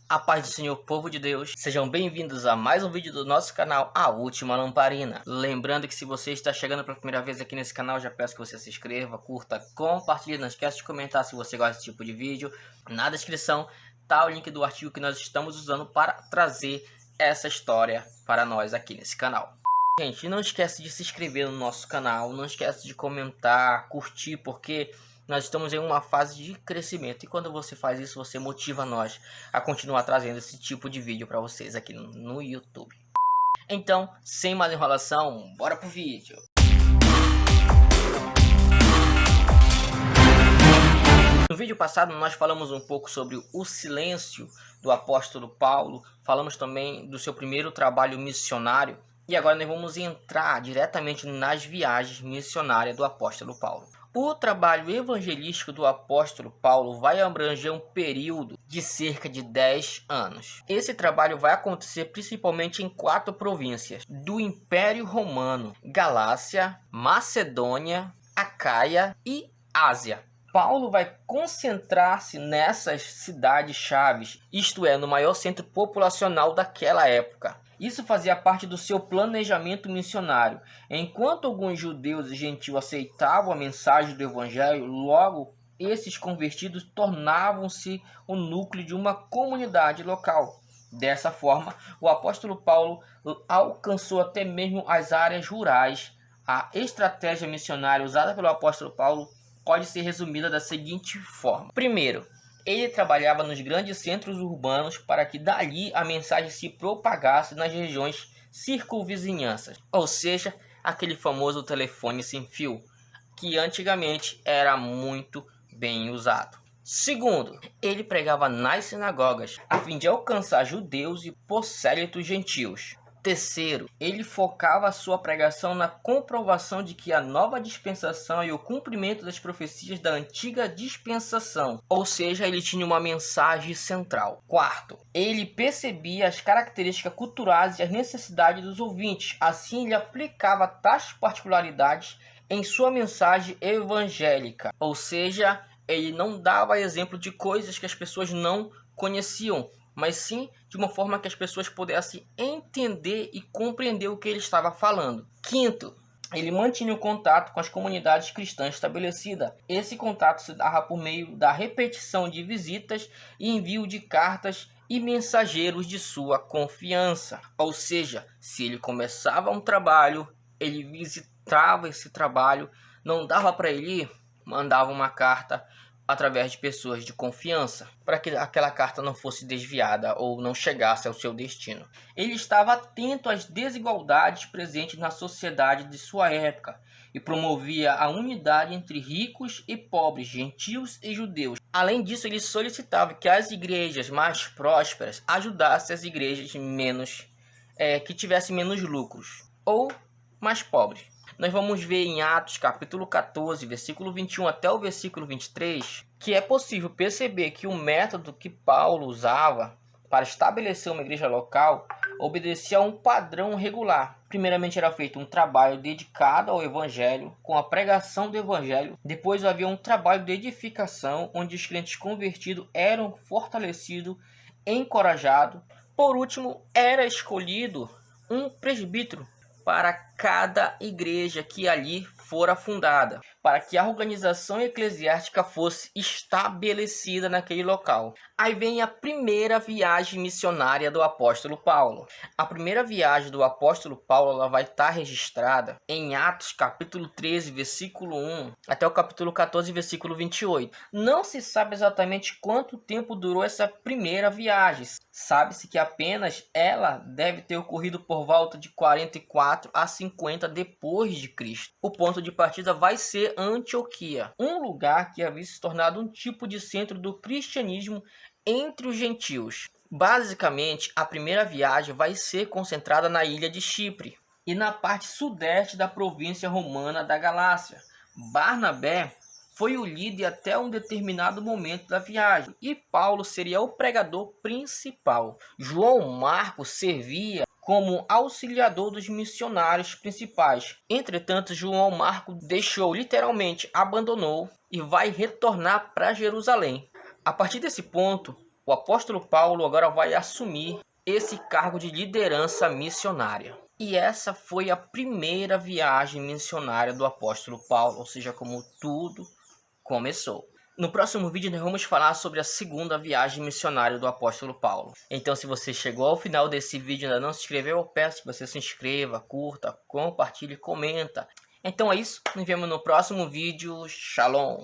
A paz do Senhor, povo de Deus, sejam bem-vindos a mais um vídeo do nosso canal, A Última Lamparina. Lembrando que se você está chegando pela primeira vez aqui nesse canal, já peço que você se inscreva, curta, compartilhe, não esquece de comentar se você gosta desse tipo de vídeo. Na descrição tá o link do artigo que nós estamos usando para trazer essa história para nós aqui nesse canal. Gente, não esquece de se inscrever no nosso canal, não esquece de comentar, curtir, porque nós estamos em uma fase de crescimento e quando você faz isso, você motiva nós a continuar trazendo esse tipo de vídeo para vocês aqui no YouTube. Então, sem mais enrolação, bora pro vídeo. No vídeo passado nós falamos um pouco sobre o silêncio do apóstolo Paulo, falamos também do seu primeiro trabalho missionário e agora nós vamos entrar diretamente nas viagens missionárias do apóstolo Paulo. O trabalho evangelístico do apóstolo Paulo vai abranger um período de cerca de 10 anos. Esse trabalho vai acontecer principalmente em 4 províncias do Império Romano: Galácia, Macedônia, Acaia e Ásia. Paulo vai concentrar-se nessas cidades-chave, isto é, no maior centro populacional daquela época. Isso fazia parte do seu planejamento missionário. Enquanto alguns judeus e gentios aceitavam a mensagem do evangelho, logo esses convertidos tornavam-se o núcleo de uma comunidade local. Dessa forma, o apóstolo Paulo alcançou até mesmo as áreas rurais. A estratégia missionária usada pelo apóstolo Paulo pode ser resumida da seguinte forma. Primeiro, ele trabalhava nos grandes centros urbanos para que dali a mensagem se propagasse nas regiões circunvizinhanças, ou seja, aquele famoso telefone sem fio, que antigamente era muito bem usado. Segundo, ele pregava nas sinagogas, a fim de alcançar judeus e prosélitos gentios. Terceiro, ele focava a sua pregação na comprovação de que a nova dispensação e o cumprimento das profecias da antiga dispensação, ou seja, ele tinha uma mensagem central. Quarto, ele percebia as características culturais e as necessidades dos ouvintes, assim ele aplicava tais particularidades em sua mensagem evangélica, ou seja, ele não dava exemplo de coisas que as pessoas não conheciam, mas sim de uma forma que as pessoas pudessem entender e compreender o que ele estava falando. Quinto, ele mantinha o contato com as comunidades cristãs estabelecidas. Esse contato se dava por meio da repetição de visitas e envio de cartas e mensageiros de sua confiança. Ou seja, se ele começava um trabalho, ele visitava esse trabalho, não dava para ele ir, mandava uma carta através de pessoas de confiança, para que aquela carta não fosse desviada ou não chegasse ao seu destino. Ele estava atento às desigualdades presentes na sociedade de sua época e promovia a unidade entre ricos e pobres, gentios e judeus. Além disso, ele solicitava que as igrejas mais prósperas ajudassem as igrejas que tivessem menos lucros ou mais pobres. Nós vamos ver em Atos capítulo 14, versículo 21 até o versículo 23, que é possível perceber que o método que Paulo usava para estabelecer uma igreja local obedecia a um padrão regular. Primeiramente era feito um trabalho dedicado ao evangelho, com a pregação do evangelho. Depois havia um trabalho de edificação, onde os crentes convertidos eram fortalecidos, encorajados. Por último, era escolhido um presbítero para cada igreja que ali fora fundada, para que a organização eclesiástica fosse estabelecida naquele local. Aí vem a primeira viagem missionária do apóstolo Paulo. A primeira viagem do apóstolo Paulo ela vai estar registrada em Atos capítulo 13, versículo 1 até o capítulo 14, versículo 28. Não se sabe exatamente quanto tempo durou essa primeira viagem. Sabe-se que apenas ela deve ter ocorrido por volta de 44 a 50 depois de Cristo. O ponto de partida vai ser Antioquia, um lugar que havia se tornado um tipo de centro do cristianismo entre os gentios. Basicamente, a primeira viagem vai ser concentrada na ilha de Chipre e na parte sudeste da província romana da Galácia. Barnabé foi o líder até um determinado momento da viagem e Paulo seria o pregador principal. João Marcos servia como auxiliador dos missionários principais. Entretanto, João Marcos literalmente abandonou e vai retornar para Jerusalém. A partir desse ponto, o apóstolo Paulo agora vai assumir esse cargo de liderança missionária. E essa foi a primeira viagem missionária do apóstolo Paulo, ou seja, como tudo começou. No próximo vídeo nós vamos falar sobre a segunda viagem missionária do apóstolo Paulo. Então, se você chegou ao final desse vídeo e ainda não se inscreveu, eu peço que você se inscreva, curta, compartilhe, comenta. Então é isso, nos vemos no próximo vídeo. Shalom!